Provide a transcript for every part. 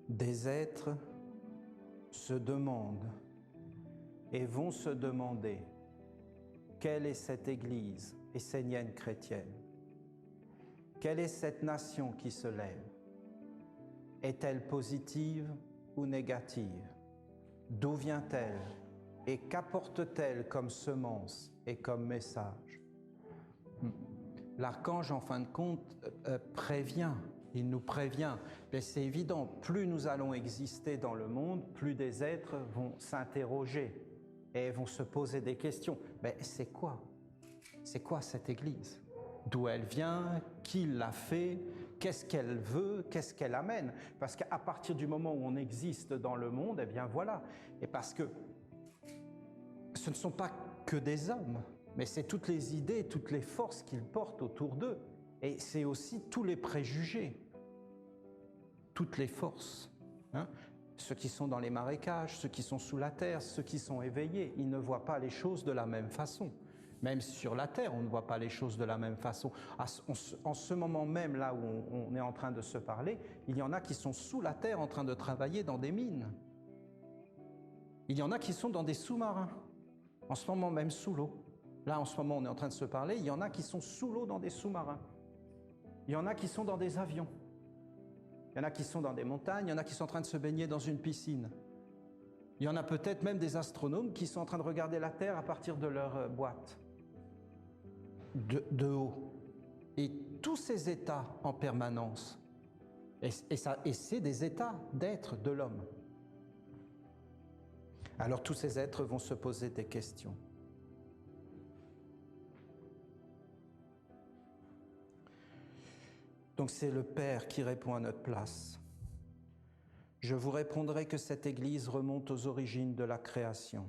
Des êtres se demandent et vont se demander quelle est cette Église essénienne chrétienne? Quelle est cette nation qui se lève? Est-elle positive ou négative? D'où vient-elle et qu'apporte-t-elle comme semence et comme message? L'archange, en fin de compte, prévient. Il nous prévient. Mais c'est évident, plus nous allons exister dans le monde, plus des êtres vont s'interroger et vont se poser des questions. Mais c'est quoi? C'est quoi cette Église? D'où elle vient? Qui l'a fait? Qu'est-ce qu'elle veut? Qu'est-ce qu'elle amène? Parce qu'à partir du moment où on existe dans le monde, eh bien voilà. Et parce que ce ne sont pas que des hommes, mais c'est toutes les idées, toutes les forces qu'ils portent autour d'eux. Et c'est aussi tous les préjugés, toutes les forces. Ceux qui sont dans les marécages, ceux qui sont sous la terre, ceux qui sont éveillés, ils ne voient pas les choses de la même façon. Même sur la terre, on ne voit pas les choses de la même façon. En ce moment même, là où on est en train de se parler, il y en a qui sont sous la terre en train de travailler dans des mines. Il y en a qui sont dans des sous-marins, en ce moment même sous l'eau. Là, en ce moment, on est en train de se parler, il y en a qui sont sous l'eau dans des sous-marins. Il y en a qui sont dans des avions. Il y en a qui sont dans des montagnes, il y en a qui sont en train de se baigner dans une piscine. Il y en a peut-être même des astronomes qui sont en train de regarder la Terre à partir de leur boîte, de haut. Et tous ces états en permanence, et c'est des états d'être de l'homme. Alors tous ces êtres vont se poser des questions. Donc c'est le Père qui répond à notre place. Je vous répondrai que cette Église remonte aux origines de la création.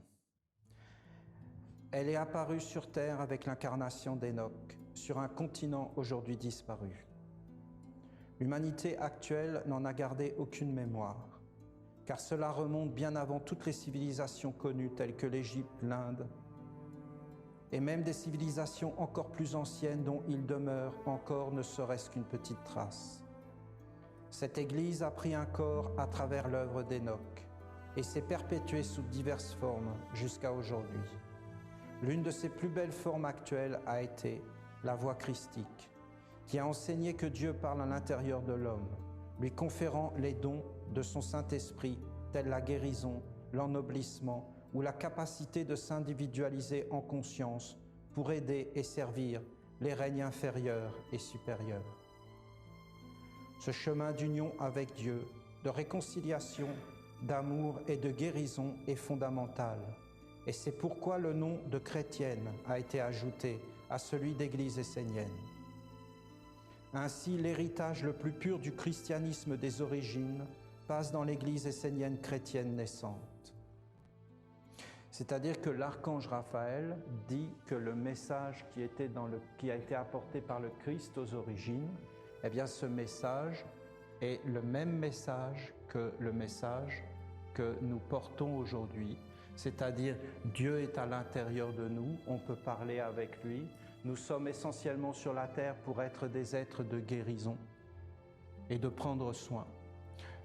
Elle est apparue sur terre avec l'incarnation d'Enoch, sur un continent aujourd'hui disparu. L'humanité actuelle n'en a gardé aucune mémoire, car cela remonte bien avant toutes les civilisations connues telles que l'Égypte, l'Inde, et même des civilisations encore plus anciennes dont il demeure encore ne serait-ce qu'une petite trace. Cette Église a pris un corps à travers l'œuvre d'Enoch et s'est perpétuée sous diverses formes jusqu'à aujourd'hui. L'une de ses plus belles formes actuelles a été la voix christique, qui a enseigné que Dieu parle à l'intérieur de l'homme, lui conférant les dons de son Saint-Esprit, tels la guérison, l'ennoblissement ou la capacité de s'individualiser en conscience pour aider et servir les règnes inférieurs et supérieurs. Ce chemin d'union avec Dieu, de réconciliation, d'amour et de guérison est fondamental. Et c'est pourquoi le nom de chrétienne a été ajouté à celui d'église essénienne. Ainsi, l'héritage le plus pur du christianisme des origines passe dans l'église essénienne chrétienne naissante. C'est-à-dire que l'archange Raphaël dit que le message qui a été apporté par le Christ aux origines, eh bien ce message est le même message que le message que nous portons aujourd'hui. C'est-à-dire Dieu est à l'intérieur de nous, on peut parler avec lui. Nous sommes essentiellement sur la terre pour être des êtres de guérison et de prendre soin.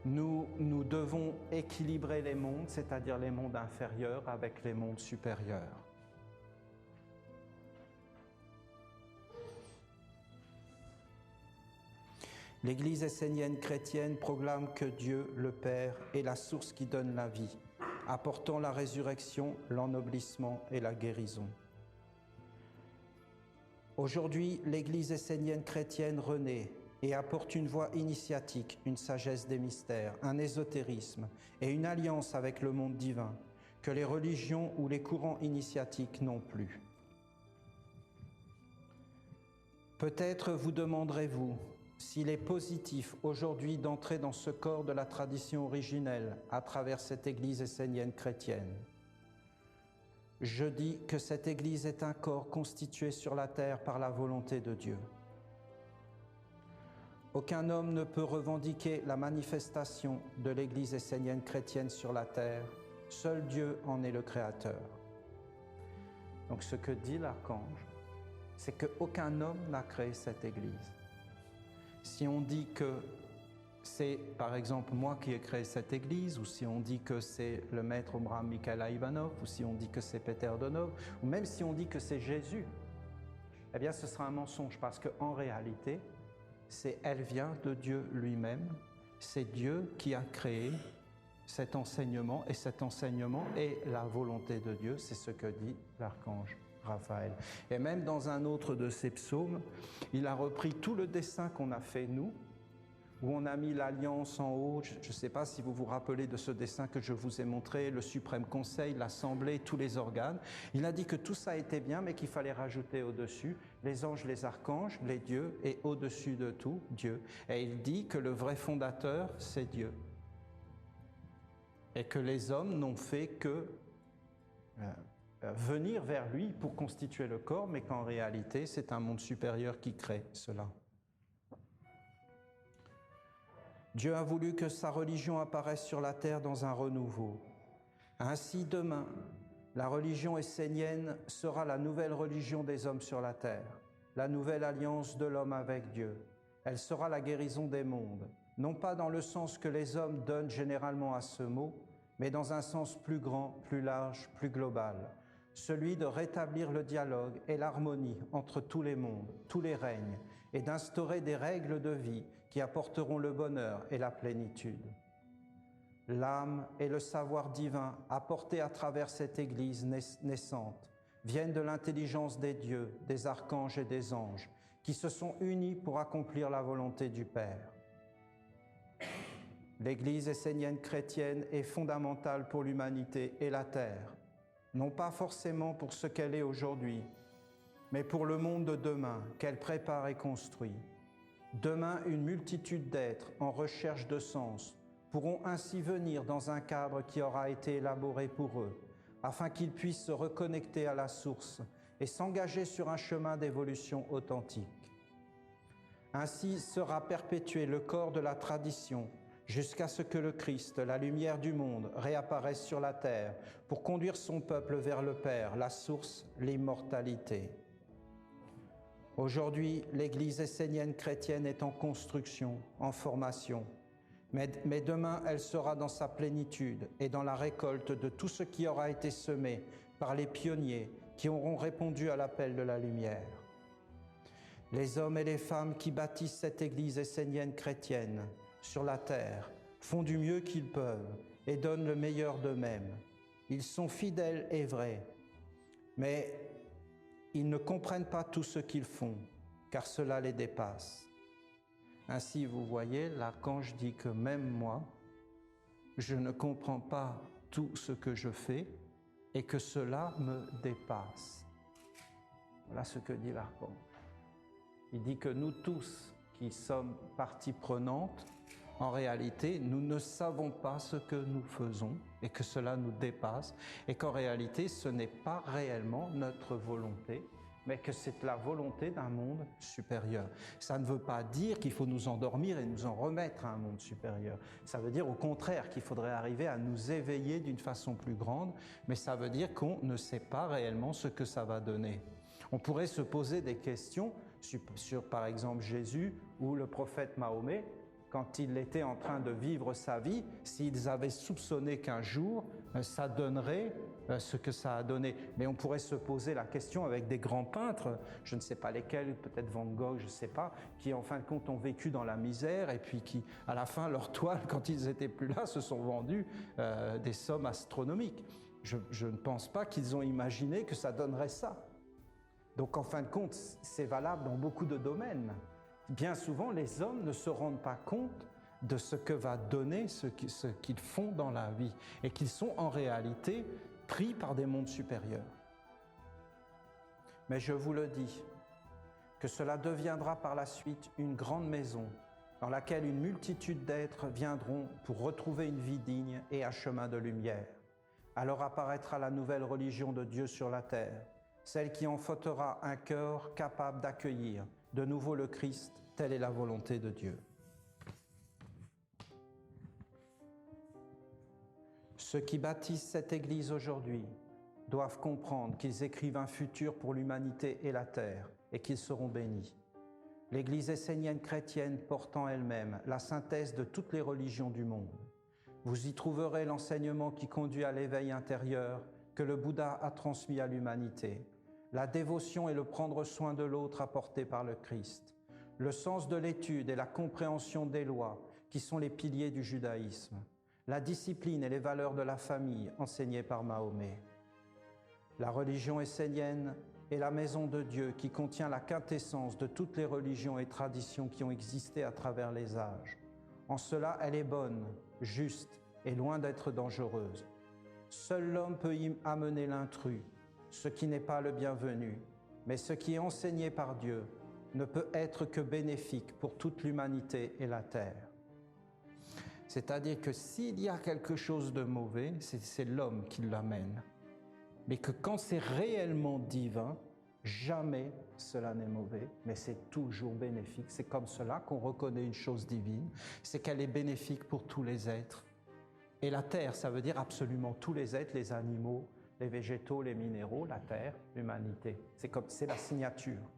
Nous devons équilibrer les mondes, c'est-à-dire les mondes inférieurs avec les mondes supérieurs. L'Église essénienne chrétienne proclame que Dieu, le Père, est la source qui donne la vie, apportant la résurrection, l'ennoblissement et la guérison. Aujourd'hui, l'Église essénienne chrétienne renaît et apporte une voie initiatique, une sagesse des mystères, un ésotérisme et une alliance avec le monde divin que les religions ou les courants initiatiques n'ont plus. Peut-être vous demanderez-vous s'il est positif aujourd'hui d'entrer dans ce corps de la tradition originelle à travers cette Église essénienne chrétienne. Je dis que cette Église est un corps constitué sur la terre par la volonté de Dieu. Aucun homme ne peut revendiquer la manifestation de l'Église essénienne chrétienne sur la terre. Seul Dieu en est le Créateur. Donc ce que dit l'archange, c'est qu'aucun homme n'a créé cette Église. Si on dit que c'est par exemple moi qui ai créé cette église, ou si on dit que c'est le maître Abraham Mikhaïla Ivanov, ou si on dit que c'est Peter Donov, ou même si on dit que c'est Jésus, eh bien ce sera un mensonge, parce qu'en réalité, elle vient de Dieu lui-même, c'est Dieu qui a créé cet enseignement, et cet enseignement est la volonté de Dieu, c'est ce que dit l'archange Raphaël. Et même dans un autre de ses psaumes, il a repris tout le dessin qu'on a fait nous, où on a mis l'alliance en haut. Je ne sais pas si vous vous rappelez de ce dessin que je vous ai montré, le suprême conseil, l'assemblée, tous les organes. Il a dit que tout ça était bien, mais qu'il fallait rajouter au-dessus les anges, les archanges, les dieux, et au-dessus de tout, Dieu. Et il dit que le vrai fondateur, c'est Dieu. Et que les hommes n'ont fait que venir vers lui pour constituer le corps, mais qu'en réalité, c'est un monde supérieur qui crée cela. Dieu a voulu que sa religion apparaisse sur la terre dans un renouveau. Ainsi, demain, la religion essénienne sera la nouvelle religion des hommes sur la terre, la nouvelle alliance de l'homme avec Dieu. Elle sera la guérison des mondes, non pas dans le sens que les hommes donnent généralement à ce mot, mais dans un sens plus grand, plus large, plus global, celui de rétablir le dialogue et l'harmonie entre tous les mondes, tous les règnes, et d'instaurer des règles de vie qui apporteront le bonheur et la plénitude. L'âme et le savoir divin apportés à travers cette Église naissante viennent de l'intelligence des dieux, des archanges et des anges, qui se sont unis pour accomplir la volonté du Père. L'Église essénienne chrétienne est fondamentale pour l'humanité et la terre, non pas forcément pour ce qu'elle est aujourd'hui, mais pour le monde de demain qu'elle prépare et construit. Demain, une multitude d'êtres en recherche de sens pourront ainsi venir dans un cadre qui aura été élaboré pour eux, afin qu'ils puissent se reconnecter à la source et s'engager sur un chemin d'évolution authentique. Ainsi sera perpétué le corps de la tradition jusqu'à ce que le Christ, la lumière du monde, réapparaisse sur la terre pour conduire son peuple vers le Père, la source, l'immortalité. Aujourd'hui, l'Église essénienne chrétienne est en construction, en formation, mais demain, elle sera dans sa plénitude et dans la récolte de tout ce qui aura été semé par les pionniers qui auront répondu à l'appel de la lumière. Les hommes et les femmes qui bâtissent cette Église essénienne chrétienne sur la terre font du mieux qu'ils peuvent et donnent le meilleur d'eux-mêmes. Ils sont fidèles et vrais, mais ils ne comprennent pas tout ce qu'ils font, car cela les dépasse. Ainsi, vous voyez, l'archange dit que même moi, je ne comprends pas tout ce que je fais et que cela me dépasse. Voilà ce que dit l'archange. Il dit que nous tous qui sommes partie prenante, en réalité, nous ne savons pas ce que nous faisons et que cela nous dépasse et qu'en réalité, ce n'est pas réellement notre volonté, mais que c'est la volonté d'un monde supérieur. Ça ne veut pas dire qu'il faut nous endormir et nous en remettre à un monde supérieur. Ça veut dire au contraire qu'il faudrait arriver à nous éveiller d'une façon plus grande, mais ça veut dire qu'on ne sait pas réellement ce que ça va donner. On pourrait se poser des questions sur par exemple Jésus ou le prophète Mahomet, quand il était en train de vivre sa vie, s'ils avaient soupçonné qu'un jour, ça donnerait ce que ça a donné. Mais on pourrait se poser la question avec des grands peintres, je ne sais pas lesquels, peut-être Van Gogh, je ne sais pas, qui en fin de compte ont vécu dans la misère et puis qui, à la fin, leurs toiles, quand ils n'étaient plus là, se sont vendues des sommes astronomiques. Je ne pense pas qu'ils ont imaginé que ça donnerait ça. Donc en fin de compte, c'est valable dans beaucoup de domaines. Bien souvent, les hommes ne se rendent pas compte de ce que va donner ce qu'ils font dans la vie et qu'ils sont en réalité pris par des mondes supérieurs. Mais je vous le dis, que cela deviendra par la suite une grande maison dans laquelle une multitude d'êtres viendront pour retrouver une vie digne et un chemin de lumière. Alors apparaîtra la nouvelle religion de Dieu sur la terre, celle qui enfantera un cœur capable d'accueillir de nouveau le Christ, telle est la volonté de Dieu. Ceux qui bâtissent cette Église aujourd'hui doivent comprendre qu'ils écrivent un futur pour l'humanité et la terre et qu'ils seront bénis. l'Église essénienne chrétienne porte en elle-même la synthèse de toutes les religions du monde. Vous y trouverez l'enseignement qui conduit à l'éveil intérieur que le Bouddha a transmis à l'humanité, la dévotion et le prendre soin de l'autre apporté par le Christ, le sens de l'étude et la compréhension des lois qui sont les piliers du judaïsme, la discipline et les valeurs de la famille enseignées par Mahomet. La religion essénienne est la maison de Dieu qui contient la quintessence de toutes les religions et traditions qui ont existé à travers les âges. En cela, elle est bonne, juste et loin d'être dangereuse. Seul l'homme peut y amener l'intrus, ce qui n'est pas le bienvenu, mais ce qui est enseigné par Dieu ne peut être que bénéfique pour toute l'humanité et la terre. C'est-à-dire que s'il y a quelque chose de mauvais, c'est l'homme qui l'amène. Mais que quand c'est réellement divin, jamais cela n'est mauvais, mais c'est toujours bénéfique. C'est comme cela qu'on reconnaît une chose divine, c'est qu'elle est bénéfique pour tous les êtres. Et la terre, ça veut dire absolument tous les êtres, les animaux, les végétaux, les minéraux, la terre, l'humanité. C'est la signature.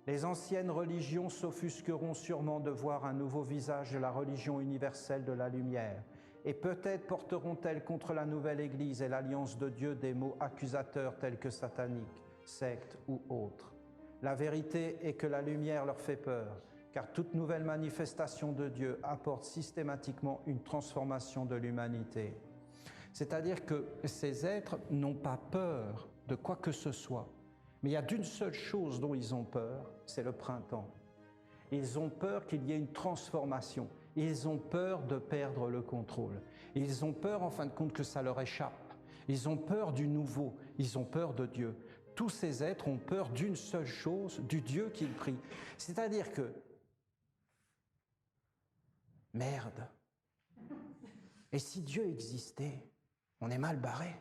Les anciennes religions s'offusqueront sûrement de voir un nouveau visage de la religion universelle de la lumière, et peut-être porteront-elles contre la nouvelle Église et l'alliance de Dieu des mots accusateurs tels que satanique, secte ou autre. La vérité est que la lumière leur fait peur, car toute nouvelle manifestation de Dieu apporte systématiquement une transformation de l'humanité. C'est-à-dire que ces êtres n'ont pas peur de quoi que ce soit, mais il y a d'une seule chose dont ils ont peur, c'est le printemps. Ils ont peur qu'il y ait une transformation. Ils ont peur de perdre le contrôle. Ils ont peur, en fin de compte, que ça leur échappe. Ils ont peur du nouveau. Ils ont peur de Dieu. Tous ces êtres ont peur d'une seule chose, du Dieu qu'ils prient. C'est-à-dire que, merde, et si Dieu existait, on est mal barré.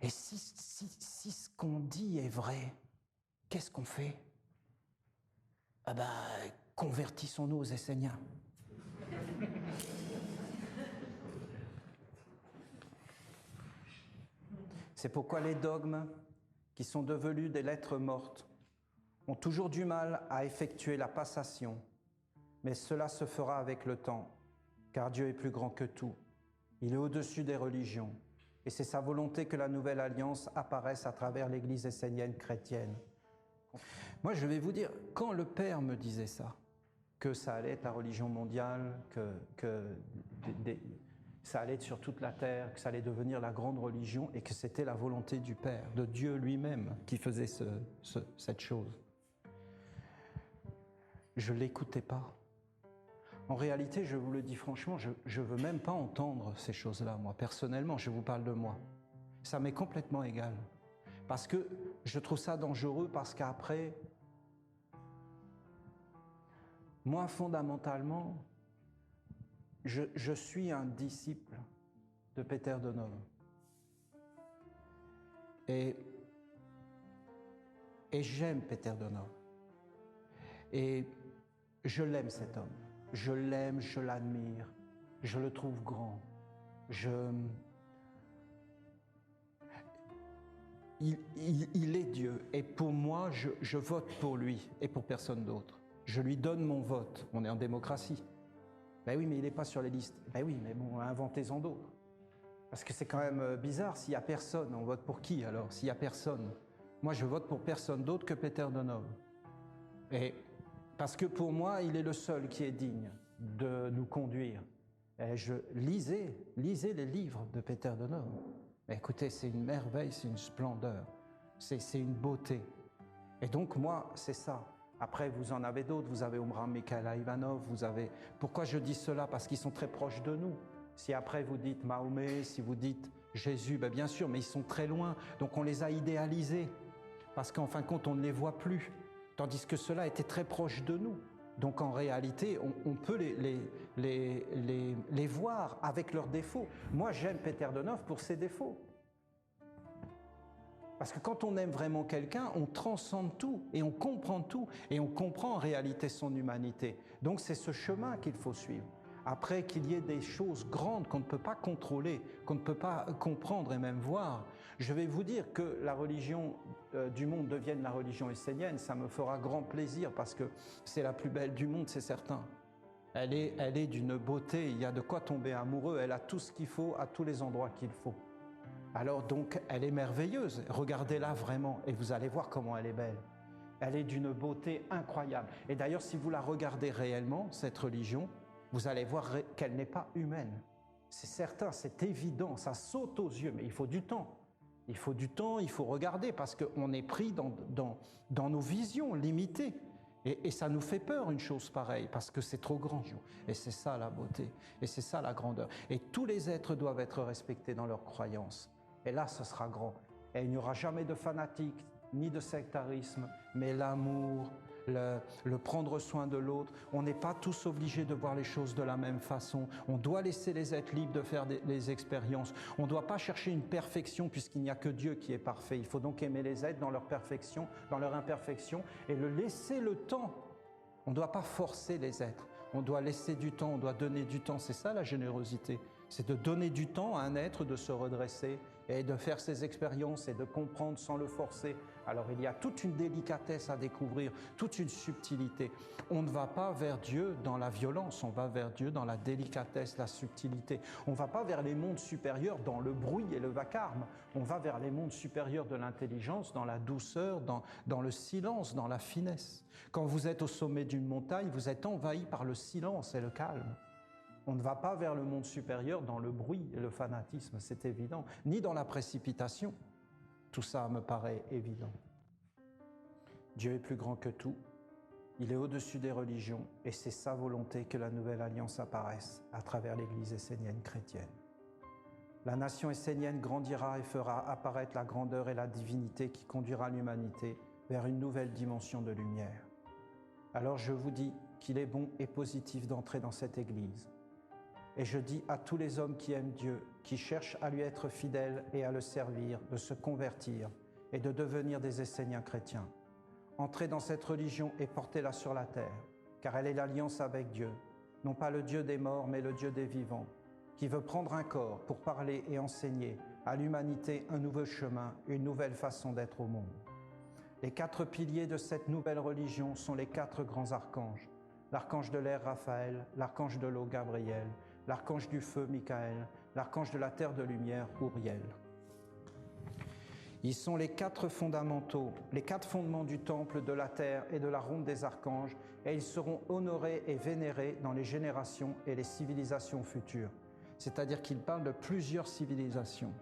Et si ce qu'on dit est vrai, qu'est-ce qu'on fait? Ah ben, convertissons-nous aux Esséniens. C'est pourquoi les dogmes, qui sont devenus des lettres mortes, ont toujours du mal à effectuer la passation, mais cela se fera avec le temps, car Dieu est plus grand que tout. Il est au-dessus des religions, et c'est sa volonté que la nouvelle alliance apparaisse à travers l'Église essénienne chrétienne. Moi, je vais vous dire, quand le Père me disait ça, que ça allait être la religion mondiale, que ça allait être sur toute la terre, que ça allait devenir la grande religion, et que c'était la volonté du Père, de Dieu lui-même, qui faisait cette chose. Je ne l'écoutais pas. En réalité, je vous le dis franchement, je ne veux même pas entendre ces choses-là, moi, personnellement, je vous parle de moi. Ça m'est complètement égal. Parce que je trouve ça dangereux, parce qu'après, moi, fondamentalement, je suis un disciple de Peter Donov. Et j'aime Peter Donov. Et je l'aime, cet homme. Je l'aime, je l'admire, je le trouve grand. Il est Dieu. Et pour moi, je vote pour lui et pour personne d'autre. Je lui donne mon vote. On est en démocratie. Ben oui, mais il n'est pas sur les listes. Ben oui, mais bon, inventez-en d'autres. Parce que c'est quand même bizarre, s'il n'y a personne, on vote pour qui alors? S'il n'y a personne. Moi, je vote pour personne d'autre que Peter Donov. Et parce que pour moi, il est le seul qui est digne de nous conduire. Et lisez les livres de Peter Donov. Écoutez, c'est une merveille, c'est une splendeur, c'est une beauté. Et donc moi, c'est ça. Après, vous en avez d'autres, vous avez Omraam Mikhaël Ivanov, vous avez... Pourquoi je dis cela? Parce qu'ils sont très proches de nous. Si après vous dites Mahomet, si vous dites Jésus, ben bien sûr, mais ils sont très loin, donc on les a idéalisés. Parce qu'en fin de compte, on ne les voit plus. Tandis que cela était très proche de nous. Donc en réalité, on peut les voir avec leurs défauts. Moi, j'aime Peter Donov pour ses défauts. Parce que quand on aime vraiment quelqu'un, on transcende tout et on comprend tout et on comprend en réalité son humanité. Donc c'est ce chemin qu'il faut suivre. Après qu'il y ait des choses grandes qu'on ne peut pas contrôler, qu'on ne peut pas comprendre et même voir, Je vais vous dire que la religion du monde devienne la religion essénienne, ça me fera grand plaisir parce que c'est la plus belle du monde, c'est certain. Elle est d'une beauté, il y a de quoi tomber amoureux, elle a tout ce qu'il faut à tous les endroits qu'il faut. Alors donc, elle est merveilleuse, regardez-la vraiment et vous allez voir comment elle est belle. Elle est d'une beauté incroyable. Et d'ailleurs, si vous la regardez réellement, cette religion, vous allez voir qu'elle n'est pas humaine. C'est certain, c'est évident, ça saute aux yeux, mais il faut du temps. Il faut du temps, il faut regarder parce qu'on est pris dans nos visions limitées. Et ça nous fait peur une chose pareille parce que c'est trop grand. Et c'est ça la beauté, et c'est ça la grandeur. Et tous les êtres doivent être respectés dans leurs croyances. Et là, ce sera grand. Et il n'y aura jamais de fanatique, ni de sectarisme, mais l'amour, le prendre soin de l'autre. On n'est pas tous obligés de voir les choses de la même façon. On doit laisser les êtres libres de faire des expériences. On ne doit pas chercher une perfection puisqu'il n'y a que Dieu qui est parfait. Il faut donc aimer les êtres dans leur perfection, dans leur imperfection et le laisser le temps. On ne doit pas forcer les êtres. On doit laisser du temps, on doit donner du temps. C'est ça la générosité. C'est de donner du temps à un être de se redresser et de faire ses expériences et de comprendre sans le forcer. Alors il y a toute une délicatesse à découvrir, toute une subtilité. On ne va pas vers Dieu dans la violence, on va vers Dieu dans la délicatesse, la subtilité. On ne va pas vers les mondes supérieurs dans le bruit et le vacarme. On va vers les mondes supérieurs de l'intelligence, dans la douceur, dans le silence, dans la finesse. Quand vous êtes au sommet d'une montagne, vous êtes envahi par le silence et le calme. On ne va pas vers le monde supérieur dans le bruit et le fanatisme, c'est évident, ni dans la précipitation. Tout ça me paraît évident. Dieu est plus grand que tout, il est au-dessus des religions et c'est sa volonté que la nouvelle alliance apparaisse à travers l'Église essénienne chrétienne. La nation essénienne grandira et fera apparaître la grandeur et la divinité qui conduira l'humanité vers une nouvelle dimension de lumière. Alors je vous dis qu'il est bon et positif d'entrer dans cette Église. Et je dis à tous les hommes qui aiment Dieu, qui cherchent à lui être fidèles et à le servir, de se convertir et de devenir des Esséniens chrétiens. Entrez dans cette religion et portez-la sur la terre, car elle est l'alliance avec Dieu, non pas le Dieu des morts, mais le Dieu des vivants, qui veut prendre un corps pour parler et enseigner à l'humanité un nouveau chemin, une nouvelle façon d'être au monde. Les 4 piliers de cette nouvelle religion sont les 4 grands archanges, l'archange de l'air Raphaël, l'archange de l'eau Gabriel, l'archange du feu Michael, l'archange de la terre de lumière Uriel. Ils sont les 4 fondamentaux, les 4 fondements du temple, de la terre et de la ronde des archanges, et ils seront honorés et vénérés dans les générations et les civilisations futures. C'est-à-dire qu'ils parlent de plusieurs civilisations.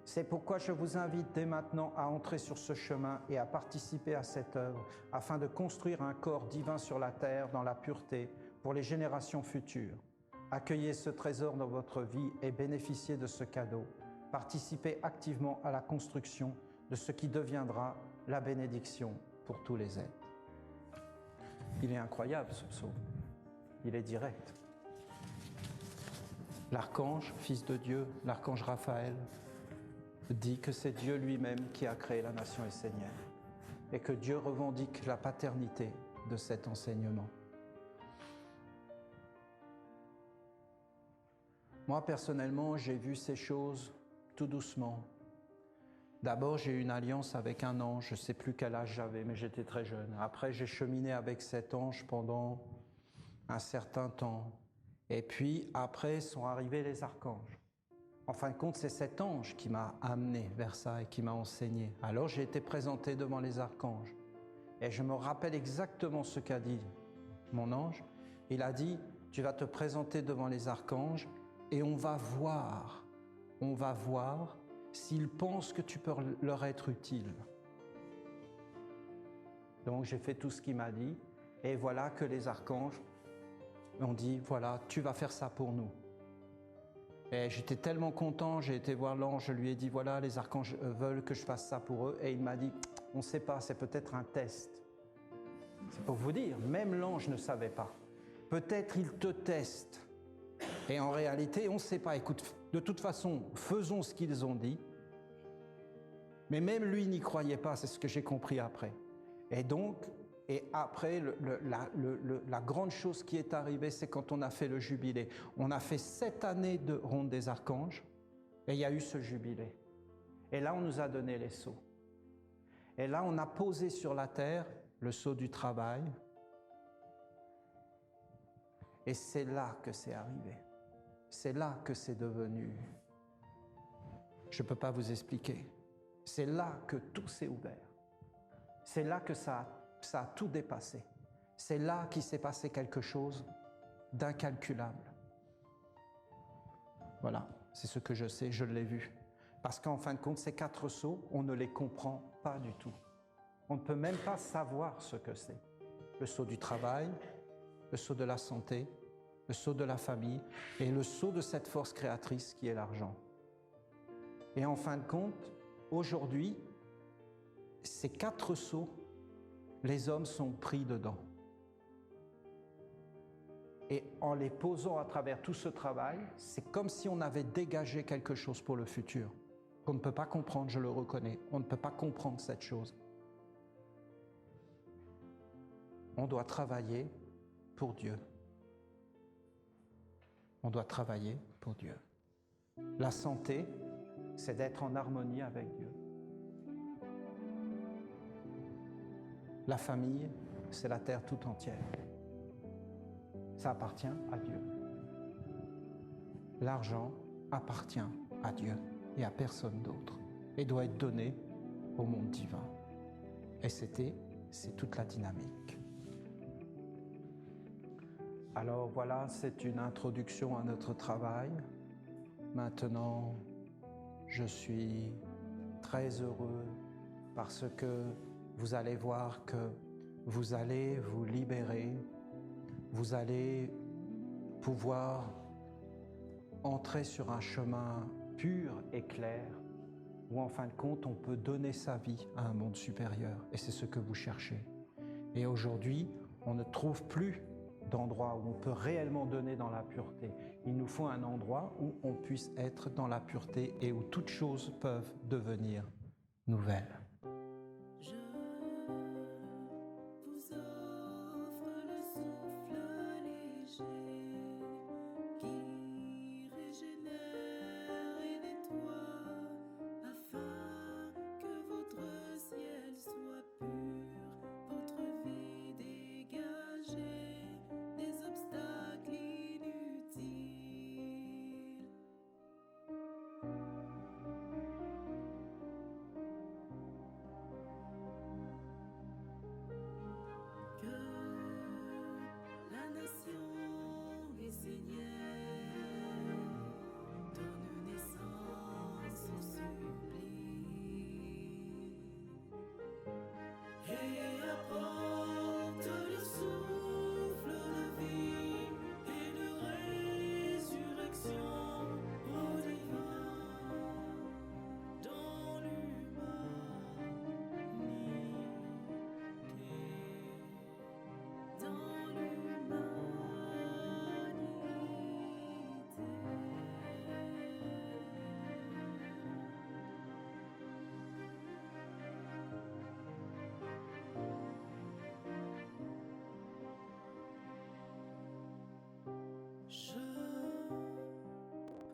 C'est pourquoi je vous invite dès maintenant à entrer sur ce chemin et à participer à cette œuvre, afin de construire un corps divin sur la terre dans la pureté, pour les générations futures. Accueillez ce trésor dans votre vie et bénéficiez de ce cadeau. Participez activement à la construction de ce qui deviendra la bénédiction pour tous les êtres. Il est incroyable ce psaume. Il est direct. L'archange, fils de Dieu, l'archange Raphaël, dit que c'est Dieu lui-même qui a créé la nation essénienne et que Dieu revendique la paternité de cet enseignement. Moi, personnellement, j'ai vu ces choses tout doucement. D'abord, j'ai eu une alliance avec un ange. Je ne sais plus quel âge j'avais, mais j'étais très jeune. Après, j'ai cheminé avec cet ange pendant un certain temps. Et puis, après, sont arrivés les archanges. En fin de compte, c'est cet ange qui m'a amené vers ça et qui m'a enseigné. Alors, j'ai été présenté devant les archanges. Et je me rappelle exactement ce qu'a dit mon ange. Il a dit, tu vas te présenter devant les archanges et on va voir s'ils pensent que tu peux leur être utile. Donc j'ai fait tout ce qu'il m'a dit et voilà que les archanges m'ont dit, voilà, tu vas faire ça pour nous. Et j'étais tellement content, j'ai été voir l'ange, je lui ai dit, voilà, les archanges veulent que je fasse ça pour eux. Et il m'a dit, on ne sait pas, c'est peut-être un test. C'est pour vous dire, même l'ange ne savait pas. Peut-être il te teste. Et en réalité, on ne sait pas. Écoute, de toute façon, faisons ce qu'ils ont dit. Mais même lui n'y croyait pas, c'est ce que j'ai compris après. Et donc, après, la grande chose qui est arrivée, c'est quand on a fait le jubilé. On a fait 7 années de ronde des archanges. Et il y a eu ce jubilé. Et là, on nous a donné les sceaux. Et là, on a posé sur la terre le sceau du travail. Et c'est là que c'est arrivé. C'est là que c'est devenu. Je ne peux pas vous expliquer. C'est là que tout s'est ouvert. C'est là que ça a tout dépassé. C'est là qu'il s'est passé quelque chose d'incalculable. Voilà, c'est ce que je sais, je l'ai vu. Parce qu'en fin de compte, ces 4 sceaux, on ne les comprend pas du tout. On ne peut même pas savoir ce que c'est. Le sceau du travail, le sceau de la santé, le sceau de la famille et le sceau de cette force créatrice qui est l'argent. Et en fin de compte, aujourd'hui, ces 4 sceaux, les hommes sont pris dedans. Et en les posant à travers tout ce travail, c'est comme si on avait dégagé quelque chose pour le futur, qu'on ne peut pas comprendre, je le reconnais. On ne peut pas comprendre cette chose. On doit travailler pour Dieu. On doit travailler pour Dieu. La santé, c'est d'être en harmonie avec Dieu. La famille, c'est la terre tout entière. Ça appartient à Dieu. L'argent appartient à Dieu et à personne d'autre et doit être donné au monde divin. Et c'est toute la dynamique. Alors voilà, c'est une introduction à notre travail. Maintenant, je suis très heureux parce que vous allez voir que vous allez vous libérer, vous allez pouvoir entrer sur un chemin pur et clair où en fin de compte on peut donner sa vie à un monde supérieur et c'est ce que vous cherchez. Et aujourd'hui, on ne trouve plus d'endroit où on peut réellement donner dans la pureté. Il nous faut un endroit où on puisse être dans la pureté et où toutes choses peuvent devenir nouvelles. Je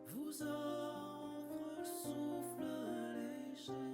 vous offre le souffle léger.